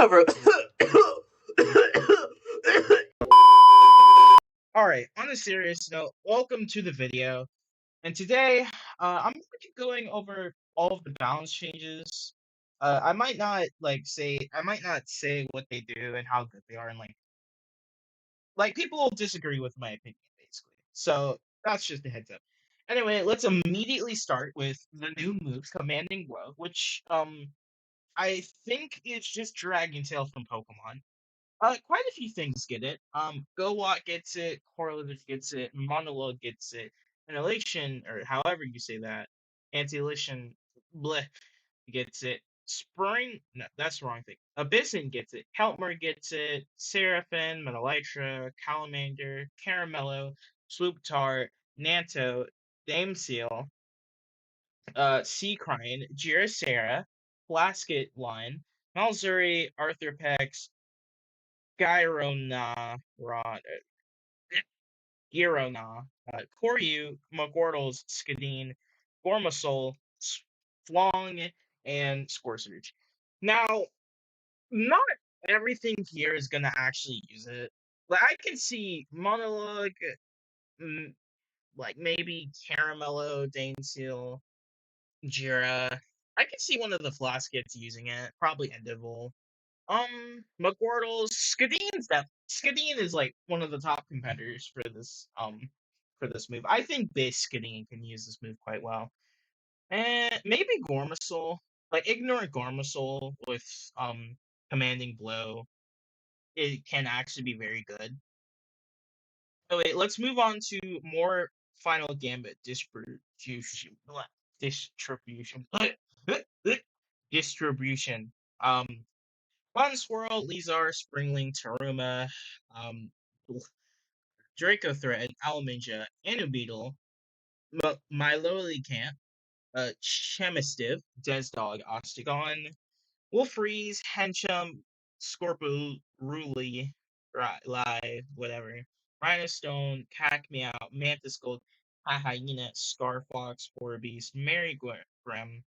However, Alright, on a serious note, welcome to the video. And today, I'm going to be going over all of the balance changes. I might not say what they do and how good they are, and people will disagree with my opinion, basically. So that's just a heads up. Anyway, let's immediately start with the new move, Commanding Blow, which I think it's just Dragon Tail from Pokemon. Quite a few things get it. Gowat gets it, Correlative gets it, Monologue gets it, Annihilation, or however you say that, Annihilation, bleh, gets it. Spring, no, that's the wrong thing. Abyssin gets it, Keltmer gets it, Saraphin, Metelytra, Calamander, Caramello, Swooptar, Nanto, Dameseal, Seacrine, Girasera, Blasket line, Malzuri, Arthurpex, Gyrona, Girona, Koryu, McWortles, Skadine, Gormasol, Flong, and Scourge. Now, not everything here is gonna actually use it. Like I can see Monologue, mm, like maybe Caramello, Daneseal, Jira. I can see one of the Flaskets using it, probably Endible. McWortles, Skadine is like one of the top competitors for this move. I think base Skadine can use this move quite well. And maybe Gormasol. Like ignore Gormasol with commanding blow. It can actually be very good. Oh wait, let's move on to more final gambit distribution. Distribution. Fun Swirl, Lizar, Springling, Taruma, um, Draco Thread, Alaminja, Beetle, Miloli Camp, Chemistive, Desdog, Ostagon, Wolfreeze, Henchum, Scorpiruli, Lie, whatever, Rhinostone, Cac Meow, Mantis Gold, Hyena, Scarfox, Orbeez, Mary Grem,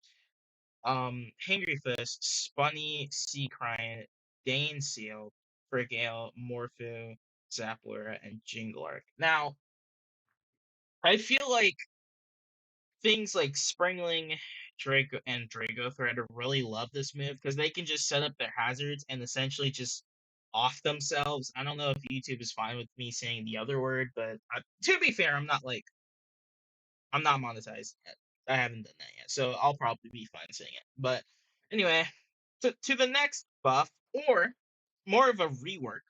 Hangry Fist, Spunny, Seacrine, Daneseal, Frigale, Morpho, Zapwara, and Jinglark. Now, I feel like things like Springling, Draco, and Draco Thread really love this move because they can just set up their hazards and essentially just off themselves. I don't know if YouTube is fine with me saying the other word, but to be fair, I'm not monetized yet. I haven't done that yet, so I'll probably be fine saying it. But anyway, to the next buff, or more of a rework.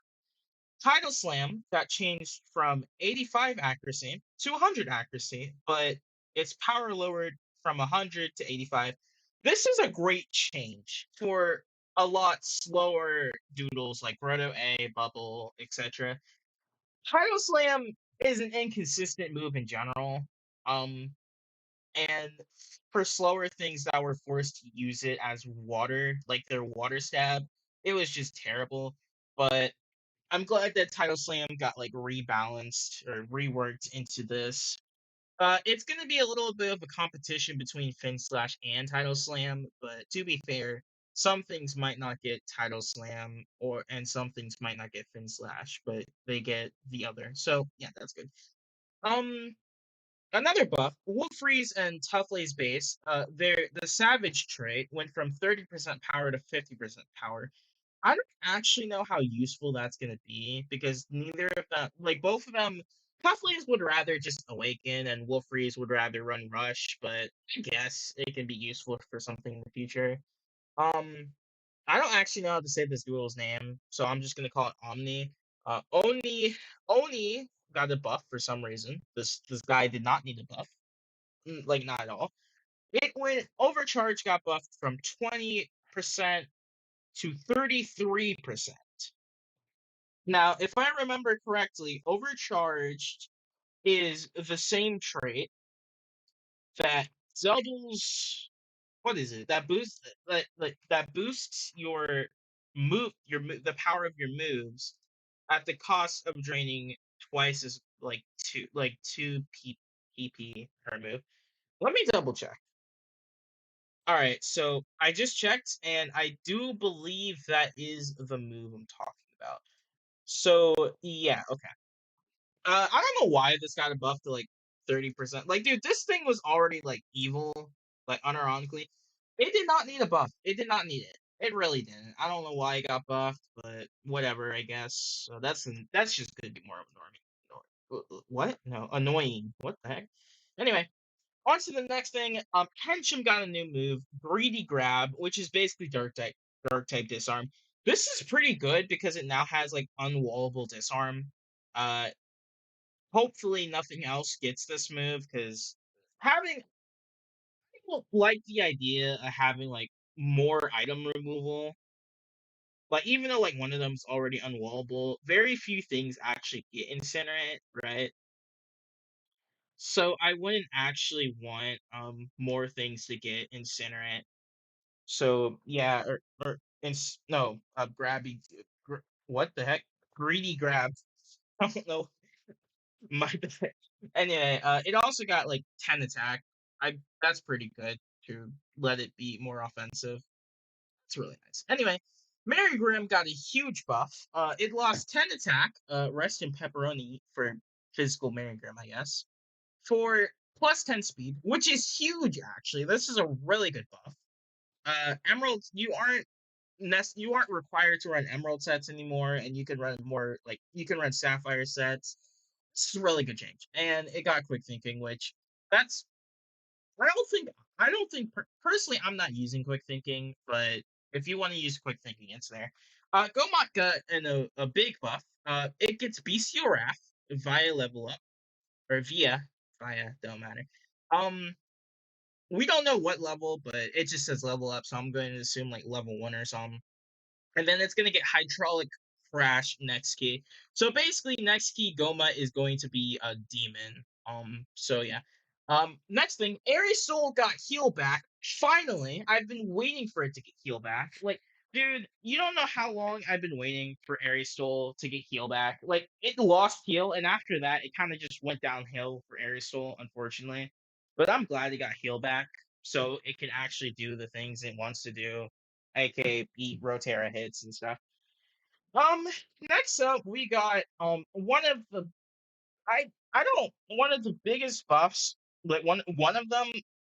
Tidal Slam got changed from 85 accuracy to 100 accuracy, but its power lowered from 100 to 85. This is a great change for a lot slower doodles like Roto A, Bubble, etc. Tidal Slam is an inconsistent move in general. And for slower things that were forced to use it as water, like their water stab, it was just terrible. But I'm glad that Tidal Slam got like rebalanced or reworked into this. It's gonna be a little bit of a competition between Fin Slash and Tidal Slam, but to be fair, some things might not get Tidal Slam and some things might not get Fin Slash, but they get the other. So yeah, that's good. Um Another buff, Wolfreeze and Toughlay's base, the Savage trait went from 30% power to 50% power. I don't actually know how useful that's going to be because neither of them, like both of them, Toughleys would rather just awaken and Wolfreeze would rather run rush, but I guess it can be useful for something in the future. Um, I don't actually know how to say this duel's name, so I'm just gonna call it Omni. Oni got a buff for some reason. This guy did not need a buff, like not at all. It went Overcharge got buffed from 20% to 33%. Now, if I remember correctly, Overcharged is the same trait that doubles. What is it? That boosts that boosts the power of your moves at the cost of draining twice as two PP per move. Let me double check. All right, so I just checked, and I do believe that is the move I'm talking about. So yeah, okay. I don't know why this got a buff to like 30%. Like, dude, this thing was already like evil, like unironically. It did not need a buff. It did not need it. It really didn't. I don't know why it got buffed, but whatever, I guess. So that's just gonna be more of a normie. What? No, annoying. What the heck? Anyway, on to the next thing. Henchum got a new move, Greedy Grab, which is basically dark type disarm. This is pretty good because it now has like unwallable disarm. Uh, Hopefully nothing else gets this move because having people like the idea of having like more item removal. Like even though like one of them's already unwallable, very few things actually get incinerate, right? So I wouldn't actually want more things to get incinerate. So yeah, no, grabby, what the heck, greedy grab. I don't know. My bad. Anyway, it also got like 10 attack. That's pretty good to let it be more offensive. It's really nice. Anyway, Mary Grimm got a huge buff. It lost 10 attack. Rest in pepperoni for physical Mary Grimm, I guess. For plus 10 speed, which is huge actually. This is a really good buff. Emeralds, you aren't required to run emerald sets anymore, and you can run more like you can run sapphire sets. It's a really good change, and it got quick thinking, which that's I don't think personally I'm not using quick thinking, but if you want to use quick thinking, it's there. Gomot got a big buff. It gets bestial wrath via level up or via don't matter. Um, we don't know what level, but it just says level up, so I'm going to assume like level 1 or something. And then it's going to get hydraulic crash next key. So basically, next key Goma is going to be a demon. So yeah. Next thing, Aries Soul got heal back. Finally, I've been waiting for it to get heal back. Like, dude, you don't know how long I've been waiting for Aries Soul to get heal back. Like, it lost heal, and after that, it kind of just went downhill for Aries Soul, unfortunately. But I'm glad it got heal back, so it can actually do the things it wants to do, aka beat Rotera hits and stuff. Um, Next up we got one of the I don't one of the biggest buffs, like one of them,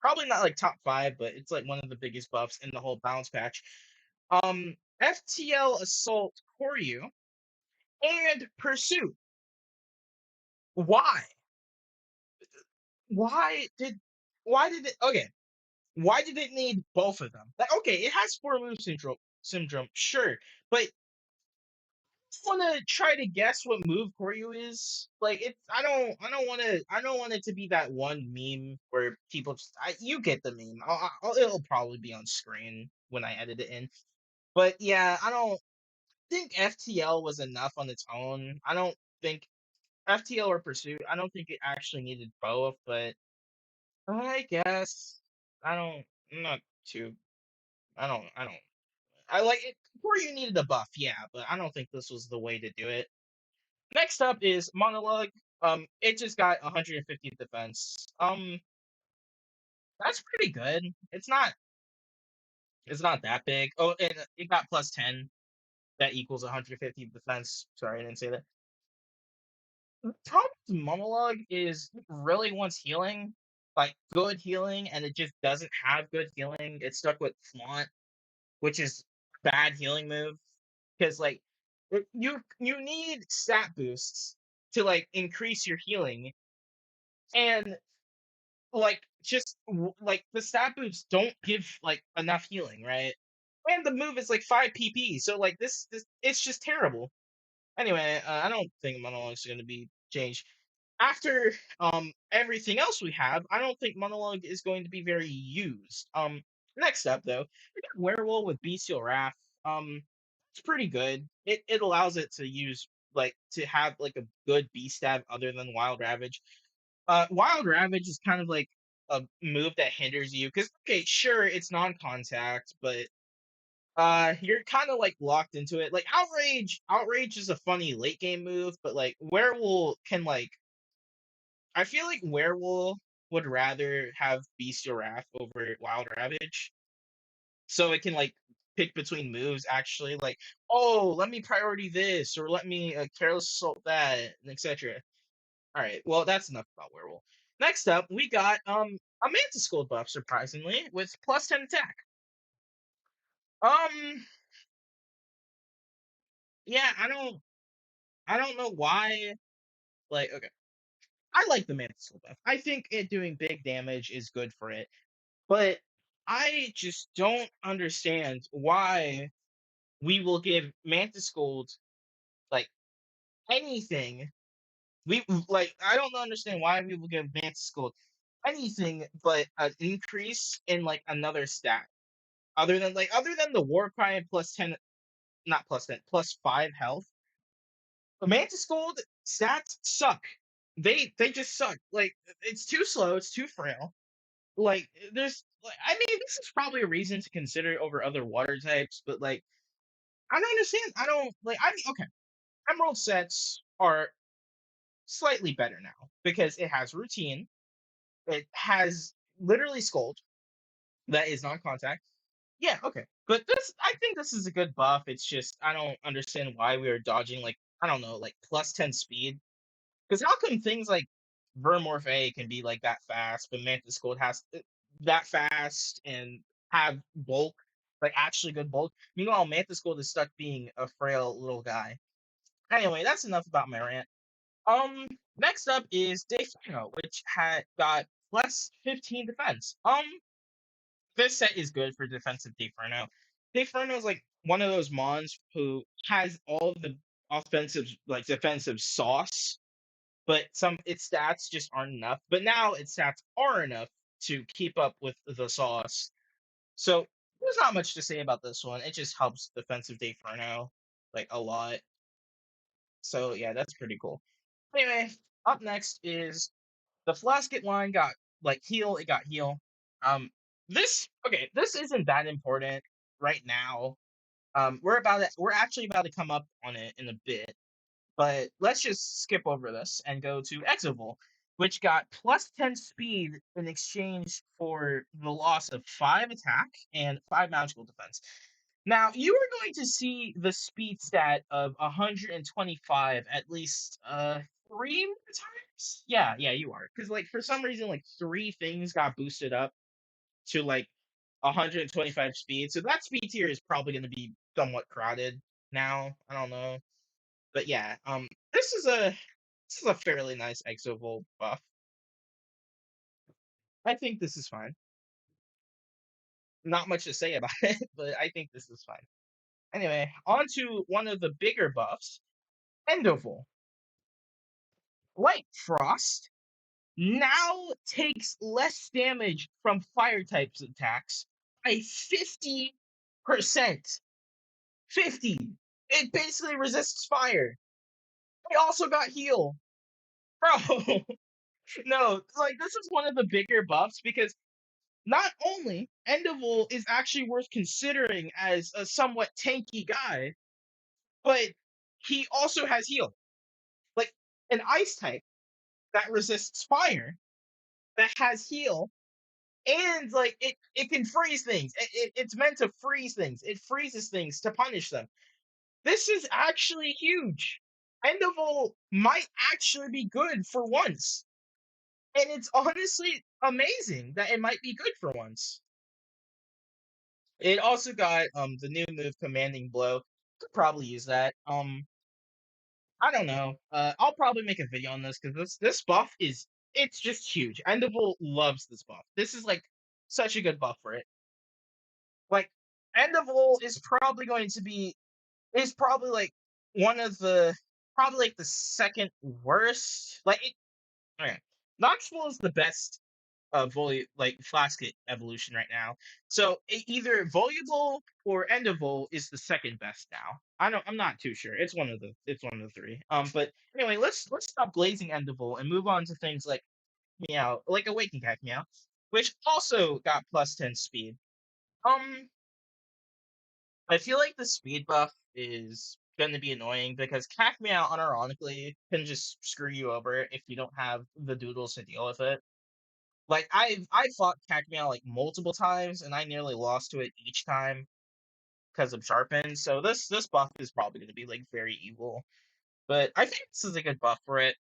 probably not like top five, but it's like one of the biggest buffs in the whole balance patch. FTL Assault Koryu and Pursuit. Why? Why did why did it okay? Why did it need both of them? Like, okay, it has four move syndrome, sure, but want to try to guess what move Koryu is. Like it's I don't want it to be that one meme where people you get the meme. It'll probably be on screen when I edit it in. But yeah, I don't think FTL was enough on its own. I don't think FTL or Pursuit. I don't think it actually needed both. But I guess I don't. I'm not too. I don't. I like it. Koryu needed a buff, yeah, but I don't think this was the way to do it. Next up is Monologue. It just got 150 defense. That's pretty good. It's not that big. Oh, and it got plus 10. That equals 150 defense. Sorry, I didn't say that. The problem with Monologue is it really wants healing, like good healing, and it just doesn't have good healing. It's stuck with Flaunt, which is bad healing move. Because like you need stat boosts to like increase your healing, and like just like the stat boosts don't give like enough healing, right? And the move is like 5 PP, so like this it's just terrible. Anyway, I don't think monologue is going to be changed. After everything else we have, I don't think monologue is going to be very used. Next up though, we got werewolf with bestial wrath. It's pretty good. It allows it to use like to have like a good beast stab other than wild ravage. Wild Ravage is kind of like a move that hinders you because okay, sure, it's non-contact, but you're kind of like locked into it. Like Outrage is a funny late game move, but like Werewolf can like I feel like Werewolf would rather have Bestial Wrath over Wild Ravage. so it can like pick between moves actually, like, oh, let me priority this or let me careless assault that, and etc. All right, well that's enough about Werewolf. Next up, we got a Mantis Gold buff, surprisingly, with +10 attack. Um, yeah, I don't know why. Like, okay, I like the Mantis Gold buff. I think it doing big damage is good for it, but I just don't understand why we will give Mantis Gold like anything. I don't understand why we will give Mantis Gold anything but an increase in like another stat. Other than the war cry and +10, not +10, +5 health. The Mantis Gold stats suck. They just suck. Like, it's too slow, it's too frail. Like, there's like, I mean, this is probably a reason to consider it over other water types, but like, I don't understand. I don't like. I mean, okay, Emerald sets are slightly better now because it has routine. It has literally Scold that is non-contact. Yeah, okay. But I think this is a good buff. It's just I don't understand why we are dodging like I don't know, like +10 speed. Because how come things like Vermorph A can be like that fast, but Mantis Gold has that fast and have bulk, like actually good bulk. Meanwhile, Mantis Gold is stuck being a frail little guy. Anyway, that's enough about my rant. Um, Next up is Dayfino, which had got +15 defense. This set is good for defensive Dayfino. Dayfino is like one of those mons who has all the offensive, like defensive sauce, but some its stats just aren't enough. But now its stats are enough to keep up with the sauce. So there's not much to say about this one. It just helps defensive Dayfino like a lot. So yeah, that's pretty cool. Anyway, up next is the Flasket line got like heal, it got heal. This okay, this isn't that important right now. We're actually about to come up on it in a bit, but let's just skip over this and go to Exoval, which got +10 speed in exchange for the loss of 5 attack and 5 magical defense. Now, you are going to see the speed stat of 125 at least 3 more times. Yeah, you are. Because like for some reason, like 3 things got boosted up to like 125 speed. So that speed tier is probably going to be somewhat crowded now. I don't know, but yeah, this is a fairly nice Exovolt buff. I think this is fine. Not much to say about it, but I think this is fine. Anyway, on to one of the bigger buffs, Endible. Light Frost now takes less damage from fire types attacks by 50%. 50. It basically resists fire. It also got heal. Bro, no, like this is one of the bigger buffs because not only Endible is actually worth considering as a somewhat tanky guy, but he also has heal. Like an ice type that resists fire, that has heal, and like it can freeze things. It's meant to freeze things. It freezes things to punish them. This is actually huge. Endible might actually be good for once. And it's honestly amazing that it might be good for once. It also got the new move Commanding Blow. Could probably use that. I don't know. I'll probably make a video on this because this buff is it's just huge. Endible loves this buff. This is like such a good buff for it. Like Endible is probably like one of the probably like the second worst. Like it, okay. Knoxville is the best like Flasket evolution right now. So either Voluble or Endible is the second best now. I'm not too sure. It's one of the three. But anyway, let's stop glazing Endible and move on to things like Meow, like Awakening Cac Meow, which also got +10 speed. Um, I feel like the speed buff is going to be annoying because Cac Meow unironically can just screw you over if you don't have the doodles to deal with it. Like I fought Cac Meow like multiple times, and I nearly lost to it each time because of Sharpen. So this buff is probably going to be like very evil. But I think this is a good buff for it.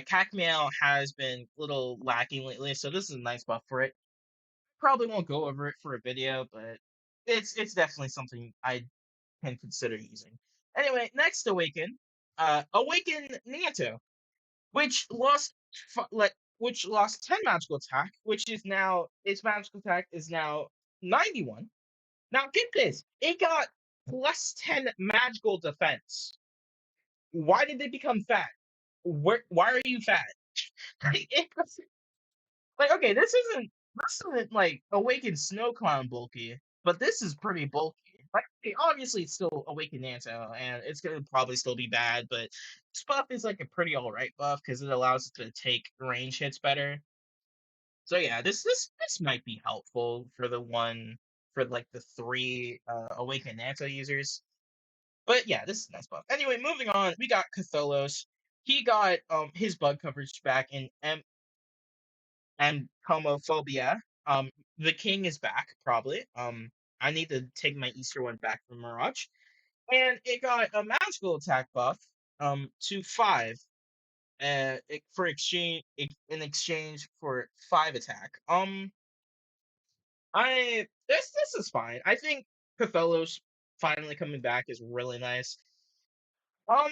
Cac Meow has been a little lacking lately, so this is a nice buff for it. Probably won't go over it for a video, but it's definitely something I can consider using. Anyway, next Awaken, Awaken Nanto, which lost which lost 10 magical attack, which is now its magical attack is now 91. Now get this, it got plus 10 magical defense. Why did they become fat? Why are you fat? Like, okay, this isn't like Awakened Snow Clown bulky, but this is pretty bulky. Like, okay, obviously it's still Awakened Nanto, and it's gonna probably still be bad, but this buff is like a pretty alright buff because it allows it to take range hits better. So yeah, this might be helpful for the three Awakened Nanto users. But yeah, this is a nice buff. Anyway, moving on, we got Catholos. He got his bug coverage back in and homophobia. The king is back, probably. I need to take my Easter one back from Mirage. And it got a magical attack buff, to 5, for exchange in exchange for 5 attack. This is fine. I think Catholos finally coming back is really nice. Um,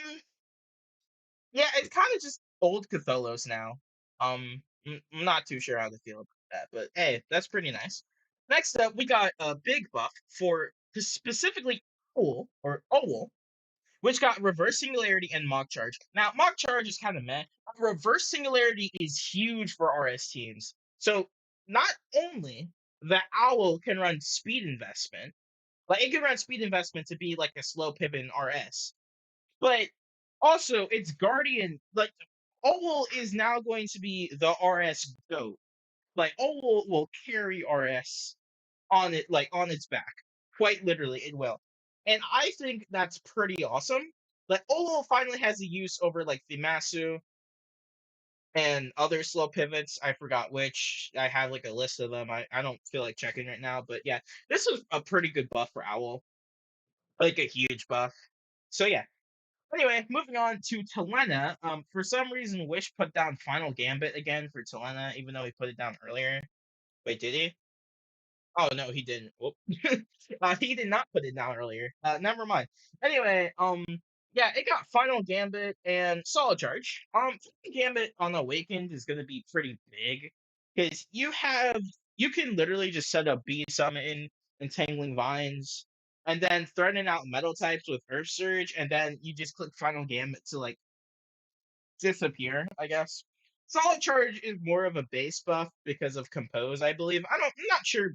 yeah, it's kind of just old Catholos now. I'm not too sure how to feel about that, but hey, that's pretty nice. Next up, we got a big buff for specifically Owl, which got reverse singularity and mock charge. Now, mock charge is kind of meh. Reverse singularity is huge for RS teams. So not only the Owl can run speed investment, like it can run speed investment to be like a slow pivot in RS, but also, its Guardian, like Owl is now going to be the RS goat. Like Owl will carry RS on it, like on its back. Quite literally, it will. And I think that's pretty awesome. Like Owl finally has a use over like the Masu and other slow pivots. I forgot which. I have like a list of them. I don't feel like checking right now, but yeah, this was a pretty good buff for Owl. Like a huge buff. So yeah, anyway, moving on to Telena. For some reason, Wish put down Final Gambit again for Telena, even though he put it down earlier. Wait, did he? Oh no, he didn't. Whoop. He did not put it down earlier. Never mind. Anyway, yeah, it got Final Gambit and Solid Charge. Final Gambit on Awakened is gonna be pretty big because you can literally just set up Bee Summon, Entangling Vines, and then threaten out metal types with Earth Surge, and then you just click Final Gambit to like disappear, I guess. Solid Charge is more of a base buff because of Compose, I believe. I'm not sure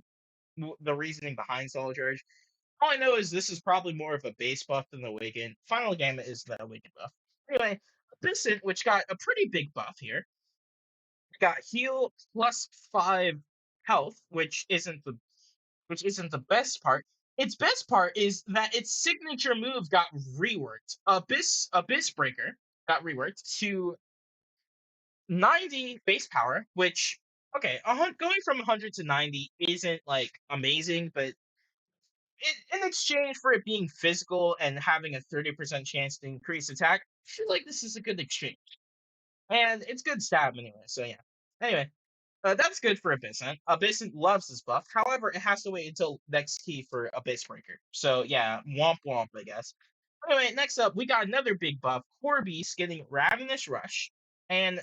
the reasoning behind Solid Charge. All I know is this is probably more of a base buff than the Awaken. Final Gamut is the Awaken buff. Anyway, Abyssant, which got a pretty big buff here, got heal plus 5 health, which isn't the best part. Its best part is that its signature move got reworked. Abyss Breaker got reworked to 90 base power, which okay, going from 100 to 90 isn't like amazing, but in exchange for it being physical and having a 30% chance to increase attack, I feel like this is a good exchange. And it's good stab anyway, so yeah. Anyway, that's good for Abyssant. Abyssant loves this buff. However, it has to wait until next key for Abyss Breaker. So yeah, womp womp, I guess. Anyway, next up, we got another big buff. Corby's getting Ravenous Rush and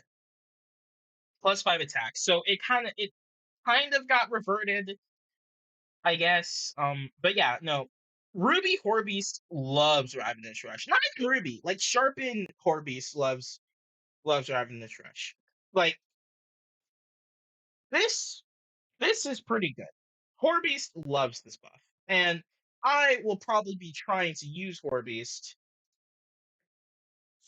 +5 attack. So it kind of got reverted, I guess. But yeah, no. Ruby Horbeast loves Ravenous Rush. Not even Ruby, like Sharpen Horbeast loves Ravenous Rush. Like this this is pretty good. Horbeast loves this buff. And I will probably be trying to use Horbeast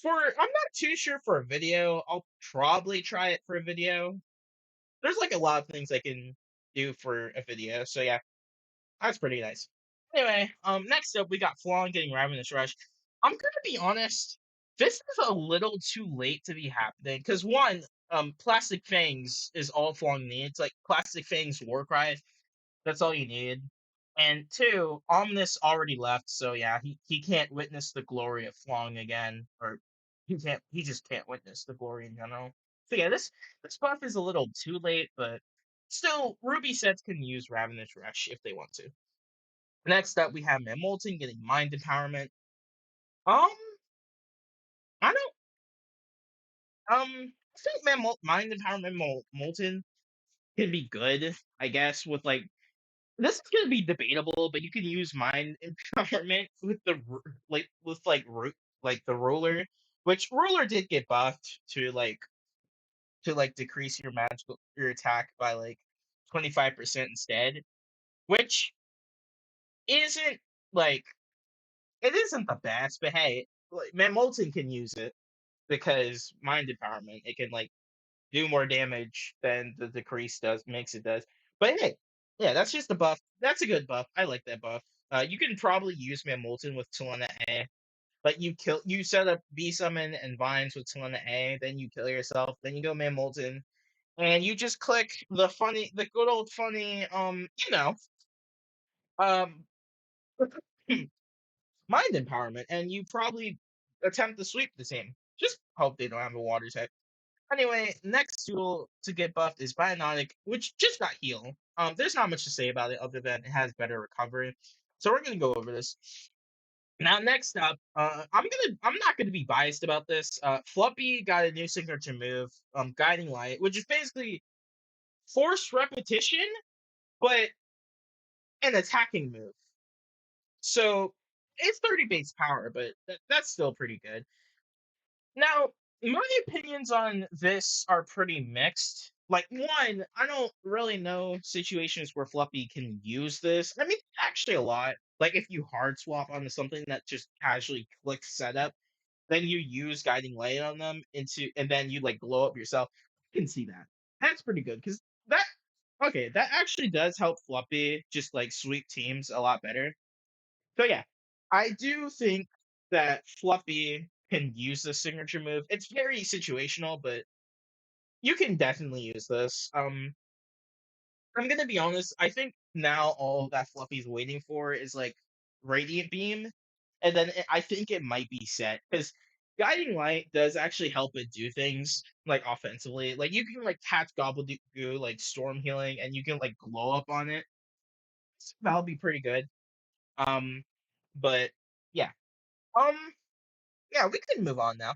I'm not too sure for a video. I'll probably try it for a video. There's like a lot of things I can do for a video. So yeah, that's pretty nice. Anyway, next up we got Flawn getting Ravenous Rush. I'm gonna be honest. This is a little too late to be happening because one, Plastic Fangs is all Flong needs. Like Plastic Fangs Warcry, that's all you need. And two, Omnis already left, so yeah, he can't witness the glory of Flong again, or he just can't witness the glory in general. So yeah, this buff is a little too late, but still, Ruby sets can use Ravenous Rush if they want to. Next up, we have Molten getting Mind Empowerment. Um, I don't I think Mind Empowerment Molten can be good, I guess, with like this is gonna be debatable, but you can use Mind Empowerment with like the Ruler, which Ruler did get buffed to like decrease your attack by like 25% instead, which isn't like it isn't the best, but hey, like, Molten can use it because Mind Empowerment it can like do more damage than the decrease does. But hey, yeah, that's just a buff. That's a good buff. I like that buff. You can probably use Man Molten with Talena A. Like you set up B summon and vines with Talena A, then you kill yourself, then you go Man Molten, and you just click the good old funny, um, mind empowerment, and you probably attempt to sweep the team. Just hope they don't have a water type. Anyway, next tool to get buffed is Biotic, which just got heal. There's not much to say about it other than it has better recovery. So we're gonna go over this. Now, next up, I'm not gonna be biased about this. Fluppy got a new signature move, Guiding Light, which is basically forced repetition, but an attacking move. So it's 30 base power, but that's still pretty good. Now, my opinions on this are pretty mixed. Like, one, I don't really know situations where Fluffy can use this. I mean, actually, a lot. Like, if you hard swap onto something that just casually clicks setup, then you use Guiding Light on them and then you like blow up yourself. I can see that. That's pretty good because that, okay, that actually does help Fluffy just like sweep teams a lot better. So yeah, I do think that Fluffy can use this signature move. It's very situational, but you can definitely use this. I'm gonna be honest. I think now all that Fluffy's waiting for is like Radiant Beam, and then I think it might be set because Guiding Light does actually help it do things like offensively. Like you can like catch Gobbledygoo like Storm Healing, and you can like glow up on it. So that'll be pretty good. Um, but yeah. Um, yeah, we can move on now.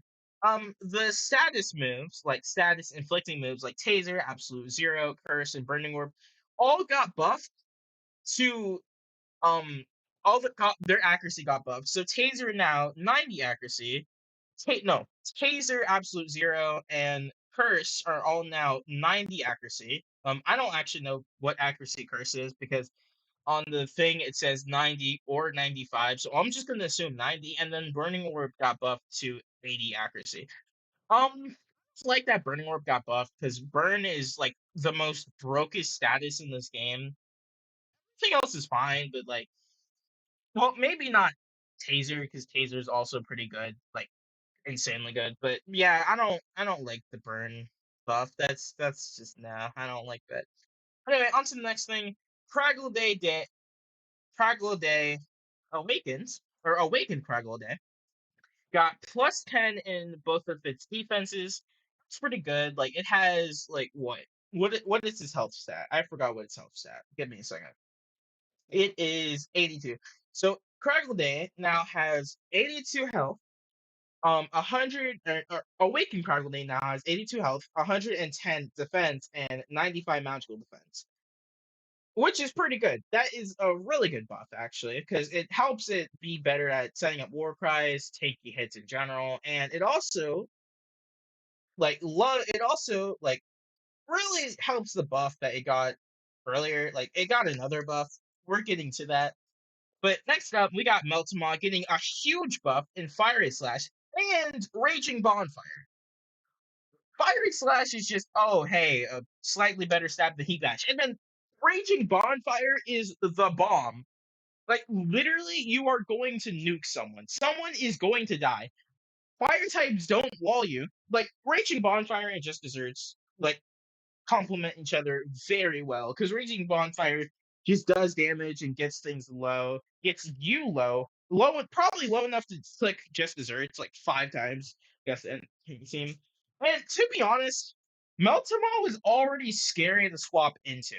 The status moves, like status inflicting moves, like Taser, Absolute Zero, Curse, and Burning Orb, all got buffed to all their accuracy got buffed. So Taser now 90 accuracy. No, Taser, Absolute Zero, and Curse are all now 90 accuracy. I don't actually know what accuracy Curse is because on the thing it says 90 or 95, so I'm just gonna assume 90, and then Burning Orb got buffed to 80 accuracy. It's like that Burning Orb got buffed because Burn is like the most broken status in this game. Everything else is fine, but like, well, maybe not Taser because Taser is also pretty good, like insanely good. But yeah, I don't like the Burn buff. That's just nah, I don't like that. Anyway, on to the next thing. Craggle Day Awakens, or Awakened Craggle Day, got plus 10 in both of its defenses. It's pretty good. Like it has like what is its health stat? I forgot what its health stat. Give me a second. It is 82. So Craggle Day now has 82 health. 100 or Awakened Craggle Day now has 82 health, 110 defense, and 95 magical defense, which is pretty good. That is a really good buff actually, because it helps it be better at setting up war cries, taking hits in general, and it also like really helps the buff that it got earlier. Like it got another buff. We're getting to that. But next up, we got Meltamon getting a huge buff in Fiery Slash and Raging Bonfire. Fiery Slash is just, oh, hey, a slightly better stab than Heat Bash. And then Raging Bonfire is the bomb. Like, literally, you are going to nuke someone. Someone is going to die. fire types don't wall you. Like Raging Bonfire and Just Desserts, like complement each other very well because Raging Bonfire just does damage and gets things low, gets you low, probably low enough to click Just Desserts like 5 times. Guess and team. And to be honest, Meltama was already scary to swap into.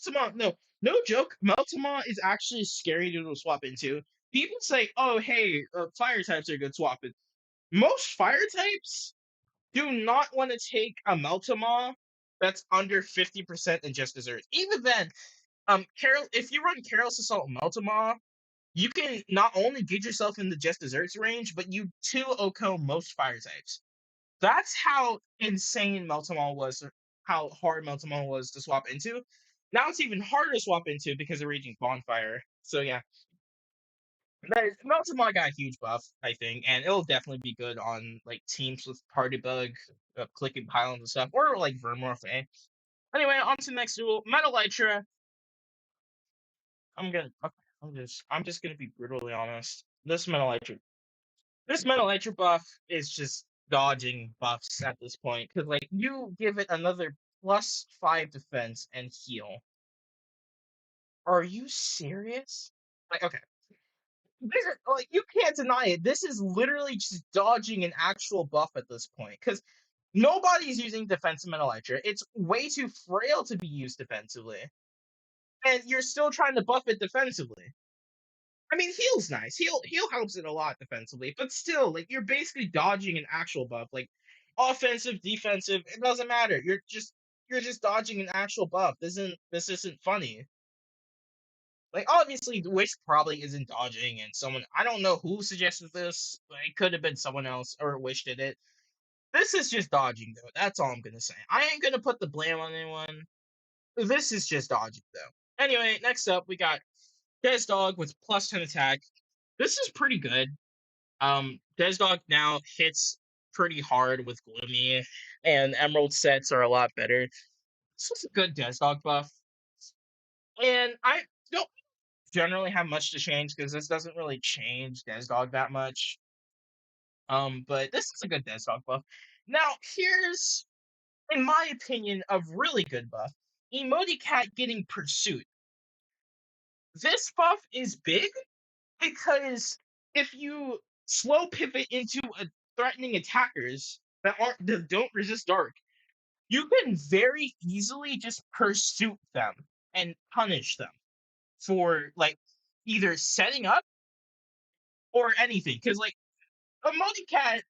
Meltama, no joke, Meltama is actually scary to swap into. People say, "Oh, hey, fire types are good swapping." Most fire types do not want to take a Meltama that's under 50% in Just Desserts. Even then, if you run Careless Assault Meltama, you can not only get yourself in the Just Desserts range, but you 2 Oko most fire types. That's how insane Meltama was, how hard Meltama was to swap into. Now it's even harder to swap into because of Raging Bonfire. So yeah, Meltamon got a huge buff, I think, and it'll definitely be good on like teams with Party Bug, clicking pylons and stuff, or like Vermorph. Anyway, on to the next duel. Metal Elytra. Okay, I'm just gonna be brutally honest. This Metal Elytra buff is just dodging buffs at this point because like you give it another +5 defense and heal. Are you serious? Like, okay, like you can't deny it. This is literally just dodging an actual buff at this point because nobody's using defensive metal elytra. It's way too frail to be used defensively, and you're still trying to buff it defensively. I mean, heal's nice. Heal helps it a lot defensively, but still, like you're basically dodging an actual buff. Like offensive, defensive, it doesn't matter. You're just dodging an actual buff. This isn't funny. Like obviously Wish probably isn't dodging and someone I don't know who suggested this, but it could have been someone else or Wish did it. This is just dodging though. That's all I'm gonna say. I ain't gonna put the blame on anyone. This is just dodging though. Anyway, next up we got Des Dog with +10 attack. This is pretty good. Des Dog now hits pretty hard with Gloomy and Emerald sets are a lot better. This is a good Des Dog buff. And I don't generally have much to change because this doesn't really change Desdog that much. But this is a good Desdog buff. Now, here's, in my opinion, a really good buff. Emoticat getting Pursuit. This buff is big because if you slow pivot into threatening attackers that don't resist dark, you can very easily just pursue them and punish them for like either setting up or anything. Because like Emoticat's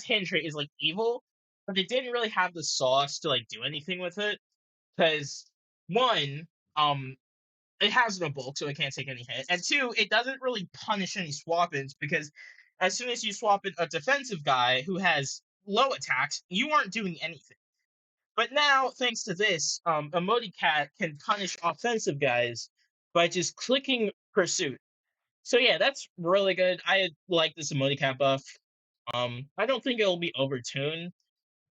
hand trait is like evil, but they didn't really have the sauce to like do anything with it. Because one, um, it has no bulk, so it can't take any hit, and two, it doesn't really punish any swap-ins because as soon as you swap in a defensive guy who has low attacks, you aren't doing anything. But now, thanks to this, Emoticat can punish offensive guys by just clicking Pursuit. So yeah, that's really good. I like this Emoticap buff. I don't think it'll be overtuned.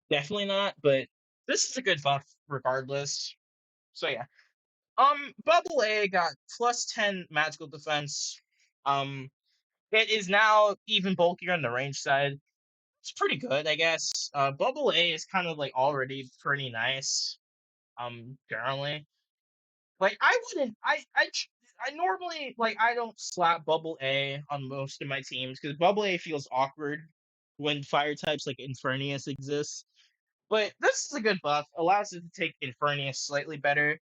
Definitely not, but this is a good buff regardless. So yeah. Bubble A got +10 magical defense. Um, it is now even bulkier on the range side. It's pretty good, I guess. Bubble A is kind of like already pretty nice. Generally. Like I wouldn't. I normally like I don't slap Bubble A on most of my teams because Bubble A feels awkward when fire types like Infernius exists. But this is a good buff. Allows it to take Infernius slightly better.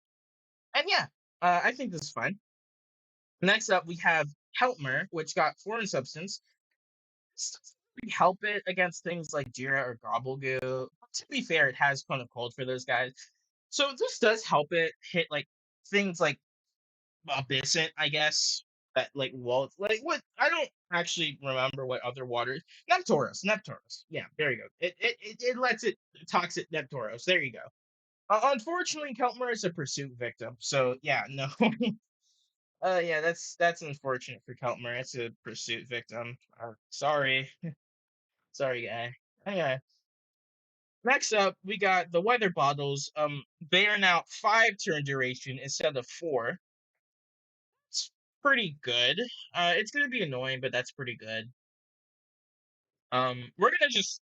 And yeah, I think this is fine. Next up, we have Heltmer, which got Foreign Substance. This doesn't really help it against things like Jira or Gobblegoo. To be fair, it has kind of cold for those guys. So this does help it hit like things like Abyssant, I guess. That like wall, like what? I don't actually remember what other waters. Neptoros. Yeah, there you go. It lets it toxic Neptoros. There you go. Unfortunately, Keltmer is a pursuit victim, so yeah, no. Yeah, that's unfortunate for Keltmer. It's a pursuit victim. Sorry, sorry, guy. Anyway, next up, we got the weather bottles. They are now 5 turn duration instead of 4. It's pretty good. It's gonna be annoying, but that's pretty good. We're gonna just.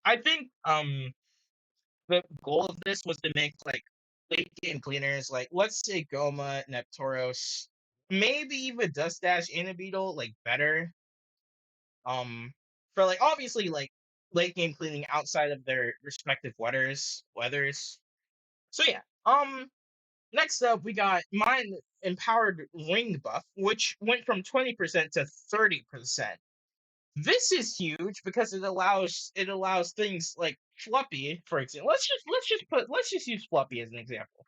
I think the goal of this was to make like late game cleaners, like let's say Goma, Neptoros, maybe even Dust Dash and a Beetle, like better. For like obviously like late game cleaning outside of their respective weathers. So yeah. Next up we got Mind Empowered Ring buff, which went from 20% to 30%. This is huge because it allows things like Fluppy, for example. Let's just use Fluppy as an example.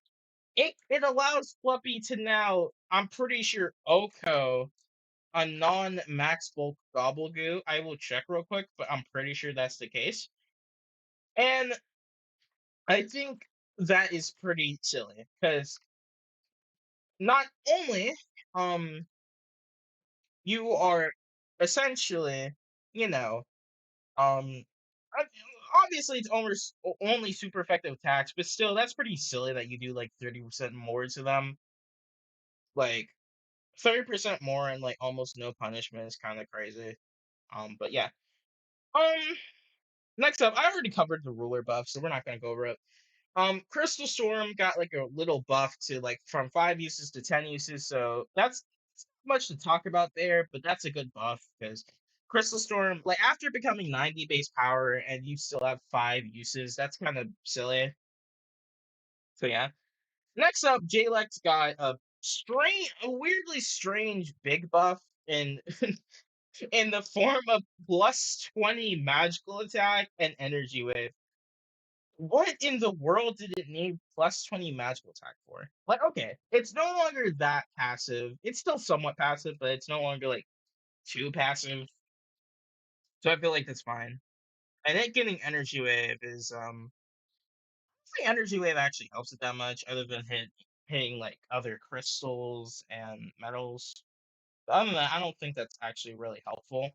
It allows Fluppy to now, I'm pretty sure, Oko a non-max bulk Gobblegoo. I will check real quick, but I'm pretty sure that's the case. And I think that is pretty silly because not only um you are essentially, you know, um obviously it's only super effective attacks, but still that's pretty silly that you do like 30% more to them. Like 30% more and like almost no punishment is kind of crazy. But yeah. Um Next up, I already covered the ruler buff, so we're not gonna go over it. Crystal Storm got like a little buff to like from 5 uses to 10 uses, so that's not much to talk about there, but that's a good buff because Crystal Storm, like after becoming 90 base power and you still have 5 uses, that's kind of silly. So yeah. Next up, Jalex got a weirdly strange big buff in in the form of +20 magical attack and energy wave. What in the world did it need +20 magical attack for? Like, okay, it's no longer that passive. It's still somewhat passive, but it's no longer like too passive. So I feel like that's fine. And it getting energy wave is I don't think energy wave actually helps it that much, other than hitting like other crystals and metals. But other than that, I don't think that's actually really helpful.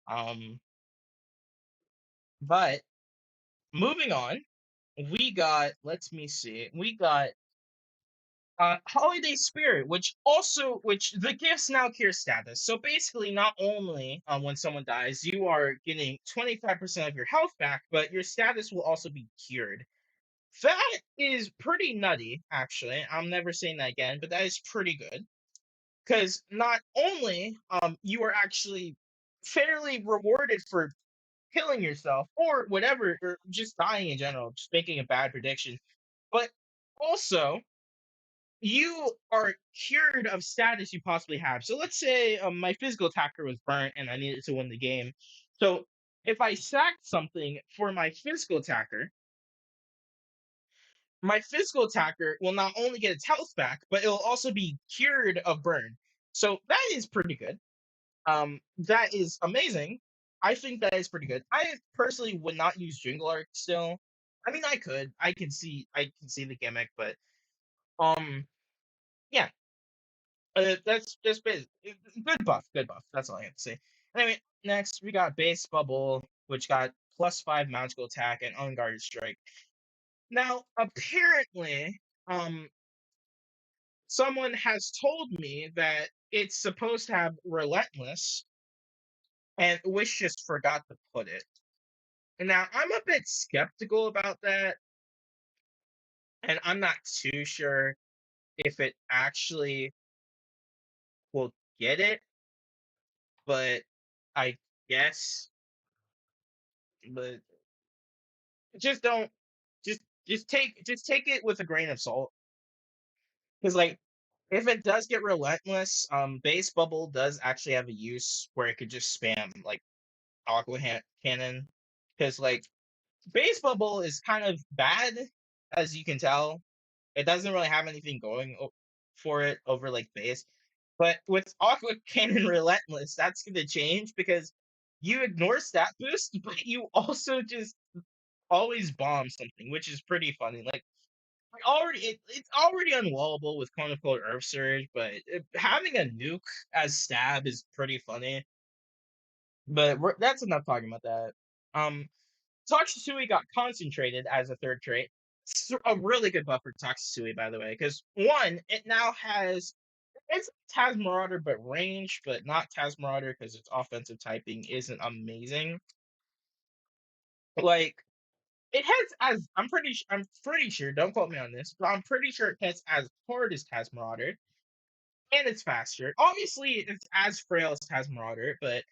Um, but moving on, we got, let me see, we got Holiday Spirit, which the gifts now cure status. So basically, not only when someone dies, you are getting 25% of your health back, but your status will also be cured. That is pretty nutty, actually. I'm never saying that again, but that is pretty good. Because not only you are actually fairly rewarded for killing yourself or whatever, or just dying in general, just making a bad prediction, but also you are cured of status you possibly have. So let's say my physical attacker was burnt and I needed to win the game. So if I sacked something for my physical attacker will not only get its health back, but it'll also be cured of burn. So that is pretty good. That is amazing. I think that is pretty good. I personally would not use Jingle Arc still. I mean, I could. I can see the gimmick, but um, yeah. That's just good buff. Good buff. That's all I have to say. Anyway, next we got Base Bubble, which got +5 magical attack and unguarded strike. Now, apparently, someone has told me that it's supposed to have relentless, and Wish just forgot to put it. And now I'm a bit skeptical about that, and I'm not too sure if it actually will get it, but I guess, but just don't just just take it with a grain of salt. Because like if it does get relentless, base bubble does actually have a use where it could just spam like cannon. Because like base bubble is kind of bad, as you can tell. It doesn't really have anything going for it over like base. But with Aqua Cannon Relentless, that's gonna change because you ignore stat boost, but you also just always bomb something, which is pretty funny. Like it's already unwallable with quote unquote Earth Surge, but having a nuke as stab is pretty funny. But that's enough talking about that. Um, Toxisui got concentrated as a third trait. It's a really good buff for Toxisui, by the way, because one, it now has It's Tazmarauder, but range, but not Tazmarauder because its offensive typing isn't amazing. Like it hits as I'm pretty sure. Don't quote me on this, but I'm pretty sure it hits as hard as Tazmarauder, and it's faster. Obviously, it's as frail as Tazmarauder, but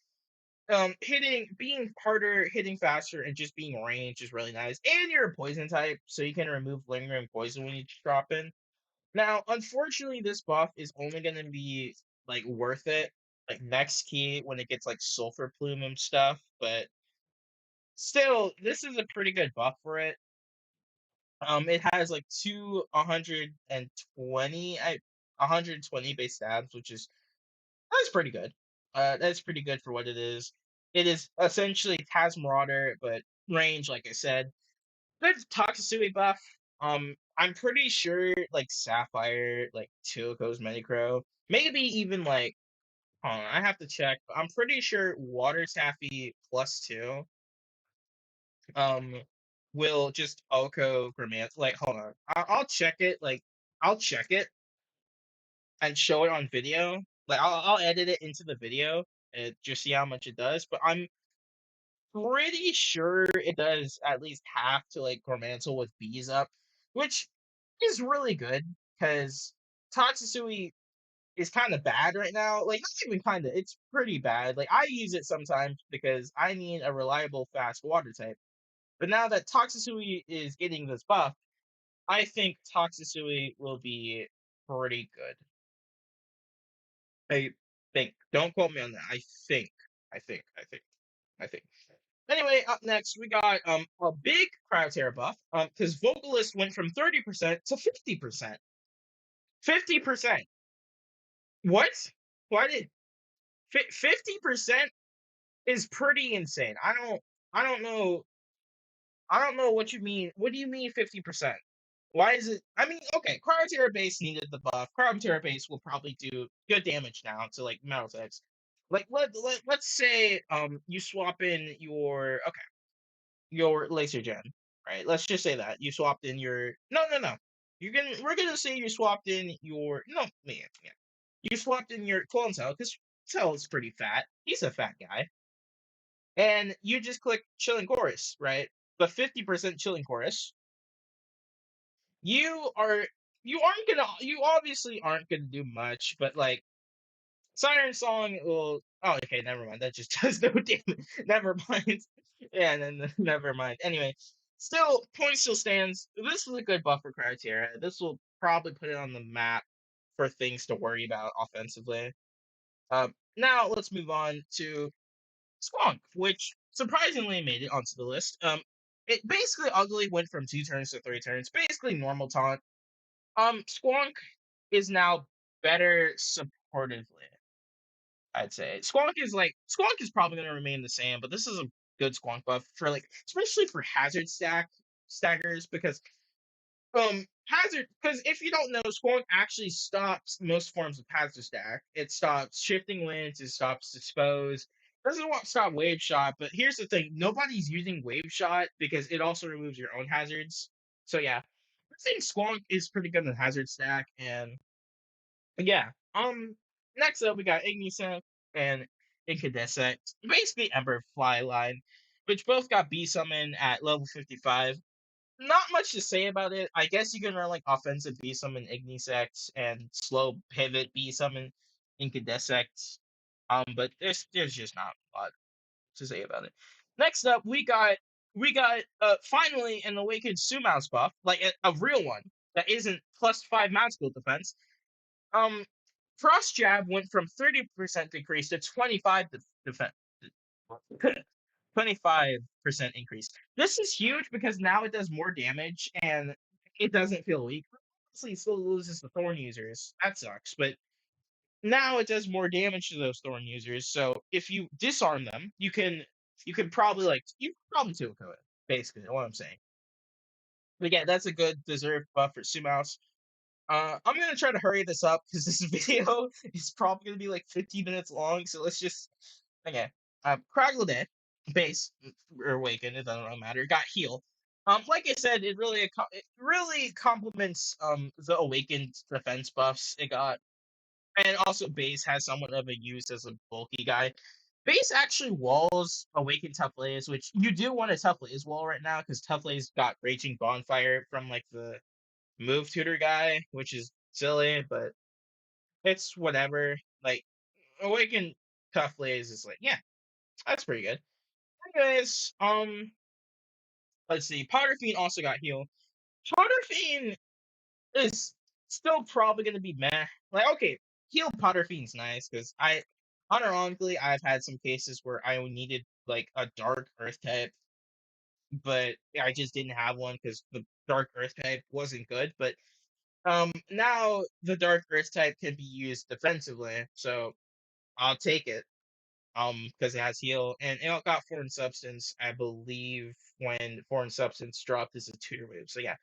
being harder, hitting faster, and just being range is really nice. And you're a poison type, so you can remove lingering poison when you drop in. Now, unfortunately, this buff is only gonna be like worth it like next key when it gets like sulfur plume and stuff, but still, this is a pretty good buff for it. It has like 120 base stabs, which is that's pretty good. That's pretty good for what it is. It is essentially Tazmarauder, but range, like I said. Good Toxicity buff. I'm pretty sure like Sapphire, like Tilko's Medicro, maybe even like hold on, I have to check. But I'm pretty sure Water Taffy +2 um will just Oko Gramant. Like hold on, I'll check it. Like I'll check it and show it on video. Like I'll edit it into the video and just see how much it does. But I'm pretty sure it does at least half to like Gormantle with bees up, which is really good because Toxicity is kind of bad right now. Like not even kind of, it's pretty bad. Like I use it sometimes because I need a reliable fast water type. But now that Toxicity is getting this buff, I think Toxicity will be pretty good. I think. Don't quote me on that. I think. I think. I think. I think. Anyway, up next we got a big Cryoter buff because Vocalist went from 30% to 50%. 50%. What? Why did 50% is pretty insane. I don't know what you mean. What do you mean 50%? Why is it? I mean, okay, Cryoterra base needed the buff. Cryoterra base will probably do good damage now to like metal types. Like let's say you swap in your laser gen, right? Let's just say that you swapped in your no. We're gonna say you swapped in your no man yeah. You swapped in your clone cell because Cell is pretty fat. He's a fat guy, and you just click chilling chorus, right? But 50% chilling chorus. You are you obviously aren't gonna do much, but like Siren Song will. Oh, okay, never mind. That just does no damage. Never mind. Yeah, and then never mind. Anyway, still, point still stands. This is a good buff for Cryoterra. This will probably put it on the map for things to worry about offensively. Now let's move on to Squonk, which surprisingly made it onto the list. It basically ugly went from 2 turns to 3 turns, basically normal taunt. Squonk is now better supportively. I'd say Squonk is probably going to remain the same, but this is a good Squonk buff for like especially for hazard stackers because hazard because if you don't know, Squonk actually stops most forms of hazard stack. It stops shifting winds, it stops dispose. Doesn't want stop wave shot, but here's the thing: nobody's using wave shot because it also removes your own hazards. So yeah, I think Squonk is pretty good in hazard stack, and yeah. Next up we got Ignisect and Incandescent, basically Emberfly line, which both got B summon at level 55. Not much to say about it. I guess you can run like offensive B summon Ignisect and slow pivot B summon Incandescent. But there's just not a lot to say about it. Next up we got finally an awakened Sumouse buff, like a real one that isn't +5 magical defense. um, Frost Jab went from 30% decrease to 25% increase. This is huge because now it does more damage and it doesn't feel weak. Obviously, it still loses the Thorn users. That sucks, but now it does more damage to those Thorn users. So if you disarm them, you can probably Tilko it. Basically, what I'm saying. But yeah, that's a good deserved buff for Sumouse. I'm gonna try to hurry this up because this video is probably gonna be like 15 minutes long. So let's just okay. Craggle Day, base or awaken, it doesn't really matter. Got heal. Like I said, it really complements the awakened defense buffs it got, And also base has somewhat of a use as a bulky guy. Base actually walls Awakened Toughlays, which you do want a Toughlays wall right now because Toughlays got Raging Bonfire from like the move tutor guy, which is silly, but it's whatever. Like Awakened Toughlays is like, yeah, that's pretty good. Anyways, let's see. Powder Fiend also got heal. Powder Fiend is still probably gonna be meh. Like, okay, healed Powder Fiend's nice because unironically I've had some cases where I needed like a Dark Earth type, but I just didn't have one because the Dark Earth type wasn't good. But now the Dark Earth type can be used defensively, so I'll take it. Because it has heal and it got Foreign Substance, I believe, when Foreign Substance dropped as a tutor move. So yeah.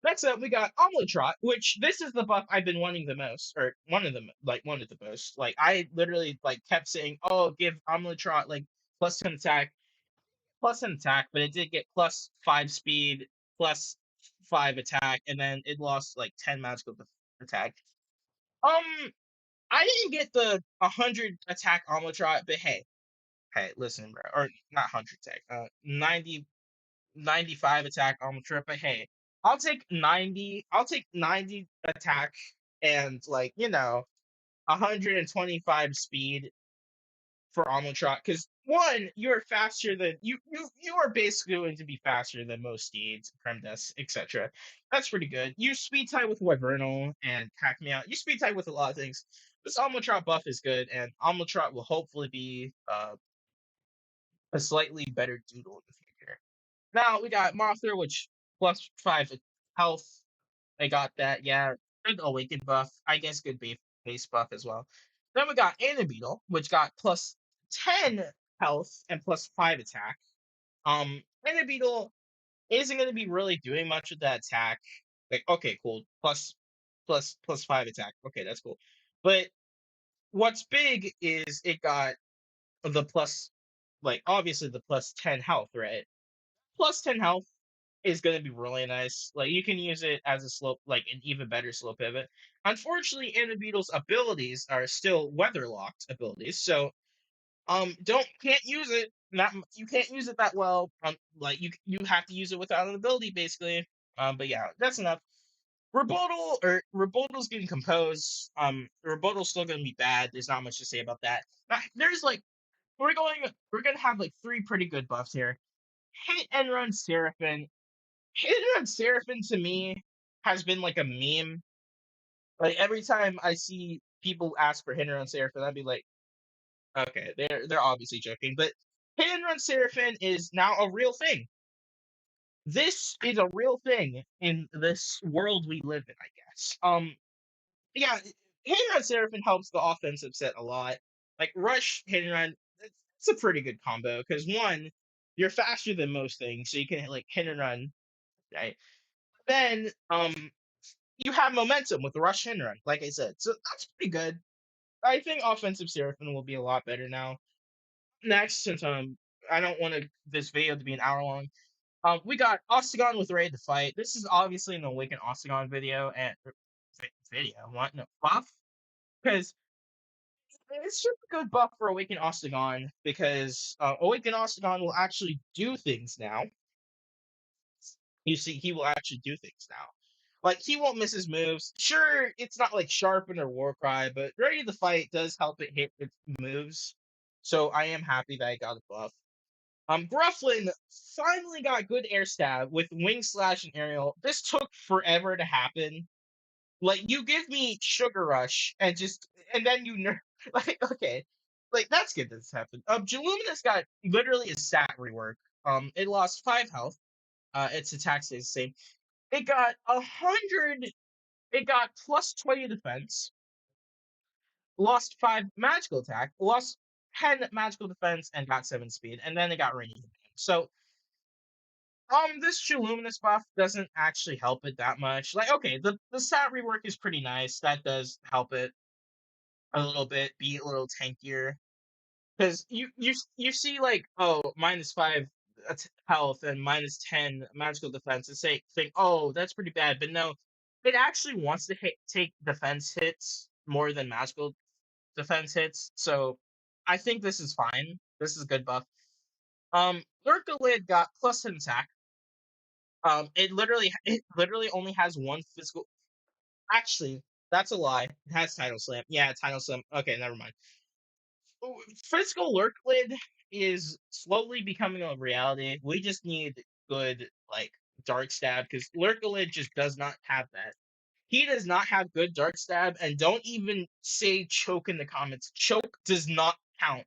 Next up, we got Omlatrot, which this is the buff I've been wanting the most, or one of them, like wanted the most. Like I literally like kept saying, "Oh, give Omlatrot like plus 10 attack," but it did get plus 5 speed, plus 5 attack, and then it lost like 10 magical attack. I didn't get the 100 attack Omlatrot, but hey, listen, bro, or not 100 attack, 95 attack Omlatrot, but hey, I'll take 90. I'll take 90 attack and like 125 speed for Omlatrot because one, you're faster than you are basically going to be faster than most steeds, Premdes, etc. That's pretty good. You speed tie with Wyvernal and Cac Meow. You speed tie with a lot of things. This Omlatrot buff is good, and Omlatrot will hopefully be a slightly better Doodle in the future. Now we got Mothra, which plus 5 health. I got that. Yeah, good Awaken buff. I guess good base buff as well. Then we got Endible, which got plus 10 health and plus 5 attack. Endible isn't going to be really doing much with that attack. Like, okay, cool. Plus 5 attack. Okay, that's cool. But what's big is it got the plus, like obviously the plus 10 health, right? Plus 10 health is going to be really nice. Like you can use it as a slow, like an even better slow pivot. Unfortunately, Annabetle's abilities are still weather locked abilities, so don't can't use it. Not you can't use it that well. Like you have to use it without an ability basically. But yeah, that's enough. Rebuttal's getting composed. Rebuttal's still gonna be bad. There's not much to say about that. There's like we're gonna have like 3 pretty good buffs here. Hit and run Saraphin. Hit and run Saraphin to me has been like a meme. Like every time I see people ask for hit and run Saraphin, I'd be like, okay, they're obviously joking. But hit and run Saraphin is now a real thing. This is a real thing in this world we live in, I guess. Yeah, hit and run Saraphin helps the offensive set a lot. Like rush hit and run, it's a pretty good combo because one, you're faster than most things, so you can like hit and run, right? Then you have momentum with the rush and run, like I said. So that's pretty good. I think offensive Seraphim will be a lot better now. Next, since I don't want this video to be an hour long. We got Ostagon with Ready to Fight. This is obviously an Awaken Ostagon video and video. What? No, buff? Because it's just a good buff for Awaken Ostagon because Awaken Ostagon will actually do things now. You see, he will actually do things now. Like he won't miss his moves. Sure, it's not like Sharpen or Warcry, but Ready to Fight does help it hit its moves. So I am happy that I got a buff. Grufflin finally got good air stab with Wing Slash and Aerial. This took forever to happen. Like you give me Sugar Rush and then you nerf like okay. Like that's good that this happened. Jaluminus got literally a stat rework. It lost 5 health. Its attack stays the same. It got 100. It got plus 20 defense. Lost 5 magical attack. Lost 10 magical defense and got 7 speed. And then it got rainy. So this Jaluminus buff doesn't actually help it that much. Like okay, the stat rework is pretty nice. That does help it a little bit, be a little tankier. Because you see like -5 health and -10 magical defense and think oh that's pretty bad, but no, it actually wants to take defense hits more than magical defense hits. So I think this is fine. This is a good buff. Lurkalid got plus 10 attack. It literally only has one physical. Actually, that's a lie. It has Tidal Slam. Yeah, Tidal Slam. Okay, never mind. Physical Lurklid is slowly becoming a reality. We just need good like Dark Stab because Lurklid just does not have that. He does not have good Dark Stab, and don't even say choke in the comments. Choke does not count.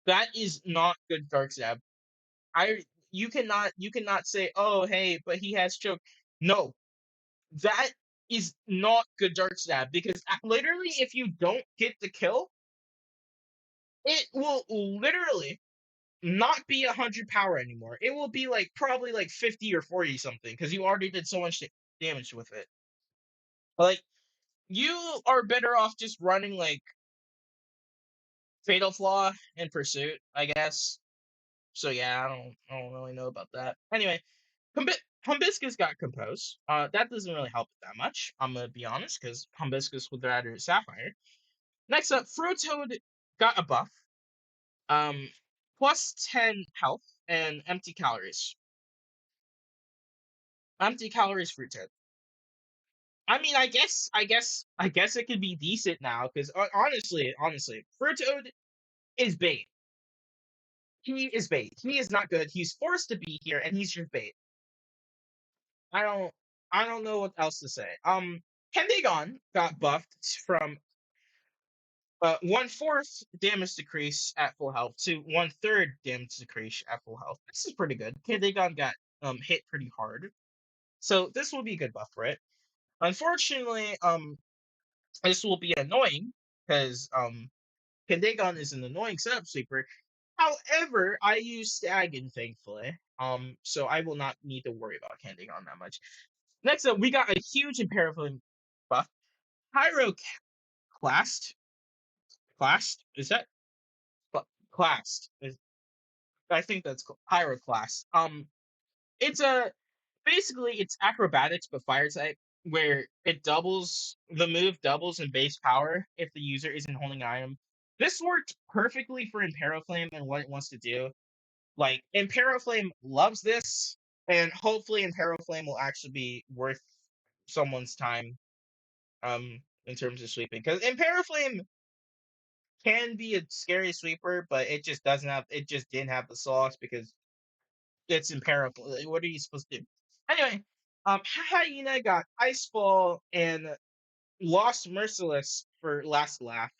That is not good Dark Stab. I you cannot say, oh hey, but he has choke. No, that is not good Dark Stab because literally if you don't get the kill, it will literally not be 100 power anymore. It will be like probably like 50 or 40 something because you already did so much damage with it. Like you are better off just running like Fatal Flaw and Pursuit, I guess. So yeah, I don't really know about that. Anyway, Humbiscus got Compose. That doesn't really help it that much. I'm gonna be honest, because Humbiscus would rather Sapphire. Next up, Frotoad got a buff. Um, plus 10 health and empty calories. Empty calories Frotoad. I mean, I guess it could be decent now because honestly, Frotoad is bait. He is bait. He is not good. He's forced to be here, and he's just bait. I don't I don't know what else to say. Kendon got buffed from 1/4 damage decrease at full health to 1/3 damage decrease at full health. This is pretty good. Kendon got hit pretty hard, so this will be a good buff for it. Unfortunately, this will be annoying because Kendon is an annoying setup sweeper. However, I use Staggin thankfully, so I will not need to worry about Kendon that much. Next up, we got a huge Imperial buff. Pyroclast. Classed? Is that classed? I think that's Pyroclast. It's a basically it's acrobatics but fire type, where the move doubles in base power if the user isn't holding an item. This worked perfectly for Imperial Flame and what it wants to do. Like Imperial Flame loves this, and hopefully Imperial Flame will actually be worth someone's time in terms of sweeping. Because Imperial Flame can be a scary sweeper, but it just didn't have the sauce because it's Imperial. What are you supposed to do? Anyway, Hyena got Ice Ball and lost Merciless for Last Laugh.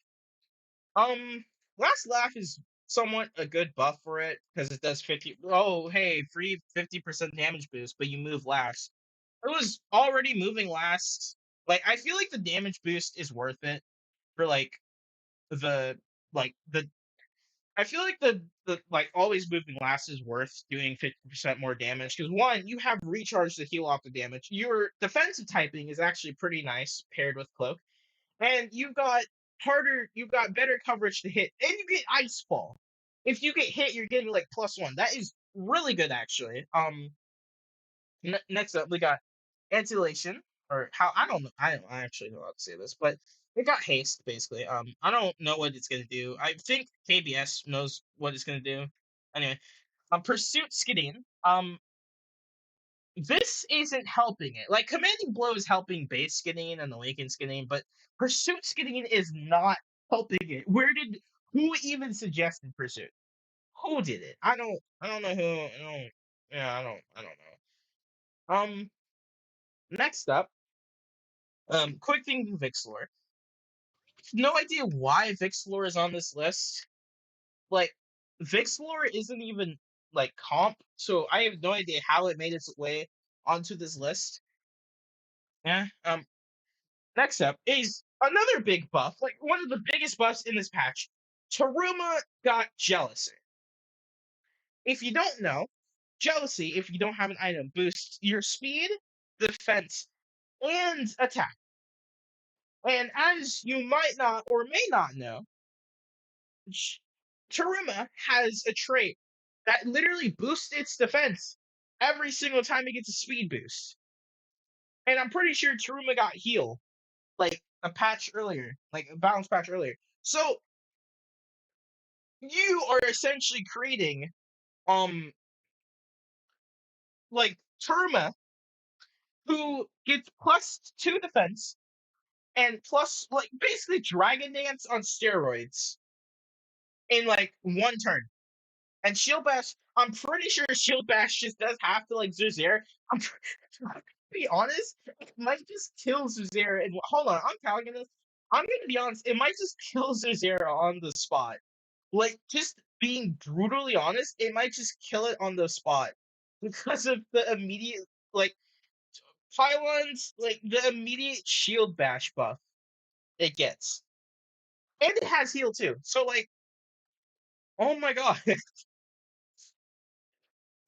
Last Laugh is somewhat a good buff for it because it does 50. Oh, hey, free 50% damage boost, but you move last. It was already moving last. Like, I feel like the damage boost is worth it for the the. I feel like the like always moving last is worth doing 50% more damage because one, you have recharge to heal off the damage. Your defensive typing is actually pretty nice paired with cloak, and you've got better coverage to hit, and you get ice fall. If you get hit, you're getting like +1. That is really good actually. Next up we got Antilation, or how I actually know how to say this, but it got haste basically. I don't know what it's gonna do. I think KBS knows what it's gonna do. Anyway, Pursuit Skidding. This isn't helping it. Like Commanding Blow is helping base Skidding and Awaken Skidding, but Pursuit Skidding is not helping it. Who even suggested Pursuit? Who did it? I don't know who. I don't. Yeah, I don't know. Next up, quick thing, Vixlore. No idea why Vixlore is on this list. Like, Vixlore isn't even like comp, so I have no idea how it made its way onto this list. Yeah. Next up is another big buff, like one of the biggest buffs in this patch. Taruma got Jealousy. If you don't know, Jealousy, if you don't have an item, boosts your speed, defense, and attack. And as you might not or may not know, Taruma has a trait that literally boosts its defense every single time it gets a speed boost. And I'm pretty sure Taruma got heal like a patch earlier, like a balance patch earlier. So you are essentially creating like Terma, who gets +2 defense and plus like basically Dragon Dance on steroids in like one turn. And Shield Bash, I'm pretty sure Shield Bash just does have to like Zuzair. To be honest, it might just kill Zuzair. And hold on, I'm counting this. I'm gonna be honest, it might just kill Zuzair on the spot. Like, just being brutally honest, it might just kill it on the spot because of the immediate like pylons, like the immediate shield bash buff it gets, and it has heal too. So like, oh my god,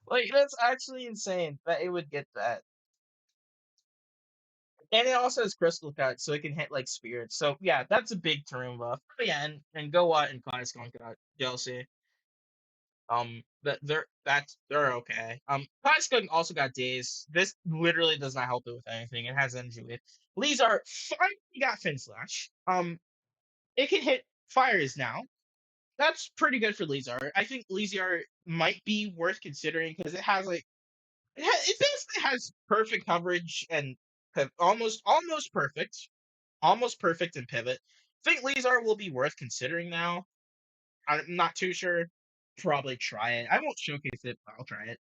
like that's actually insane that it would get that. And it also has crystal cut, so it can hit like spirits. So yeah, that's a big turn buff. But yeah, and Go What and Squonk DLC. That they're okay. Skunk also got days. This literally does not help it with anything. It has energy with. Lizar finally got Fin Slash. It can hit fires now. That's pretty good for Lizar. I think Lizar might be worth considering because it has like it basically has perfect coverage and almost perfect in pivot. I think Lizar will be worth considering now. I'm not too sure. Probably try it. I won't showcase it, but I'll try it.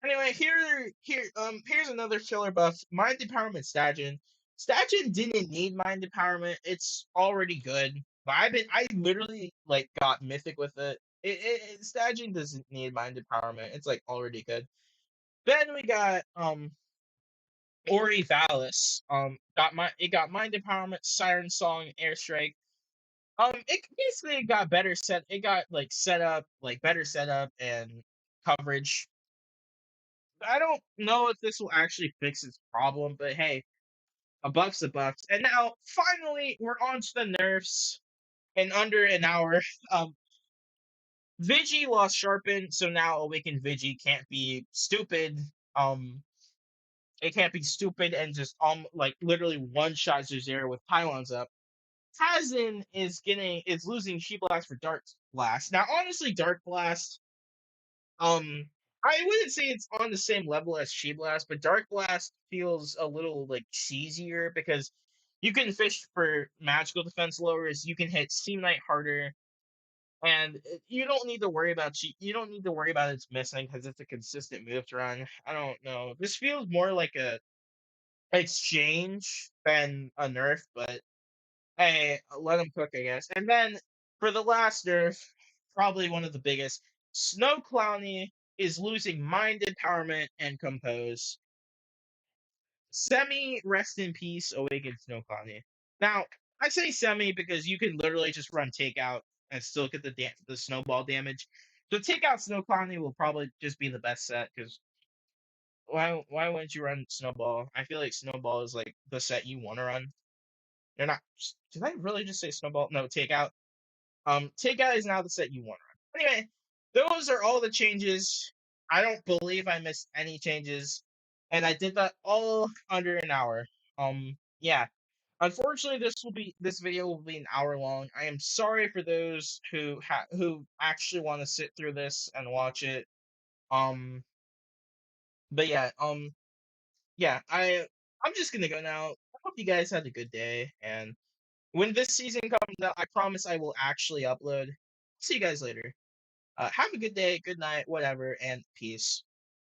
Anyway, here's another filler buff. Mind Empowerment Statuen. Statuen didn't need Mind Empowerment. It's already good. But I literally like got mythic with it. Statuen doesn't need Mind Empowerment. It's like already good. Then we got Ori Valis. It got Mind Empowerment, Siren Song, Airstrike. It basically got better set. It got like setup, like better setup and coverage. I don't know if this will actually fix its problem, but hey, a buck's a buck. And now, finally, we're on to the nerfs in under an hour. Um, Vigi lost Sharpen, so now Awakened Vigi can't be stupid. Um, it can't be stupid and just like literally one shot Zuzair with pylons up. Kazin is losing She Blast for Dark Blast. Now, honestly, Dark Blast, I wouldn't say it's on the same level as She Blast, but Dark Blast feels a little like cheesier because you can fish for magical defense lowers, you can hit Steam Knight harder, and you don't need to worry about you don't need to worry about its missing because it's a consistent move to run. I don't know. This feels more like a exchange than a nerf, but hey, let them cook, I guess. And then for the last nerf, probably one of the biggest, Snow Clowny is losing Mind Empowerment and Compose. Semi rest in peace, Awakened Snow Clowny. Now, I say semi because you can literally just run takeout and still get the snowball damage. So takeout Snow Clowny will probably just be the best set because why wouldn't you run Snowball? I feel like Snowball is like the set you want to run. They're not. Did I really just say Snowball? No, takeout. Takeout is now the set you want to run. Anyway, those are all the changes. I don't believe I missed any changes, and I did that all under an hour. Yeah. Unfortunately, this video will be an hour long. I am sorry for those who actually want to sit through this and watch it. Um, but yeah, I'm just gonna go now. I hope you guys had a good day, and when this season comes out, I promise I will actually upload. See you guys later. Have a good day, good night, whatever, and peace.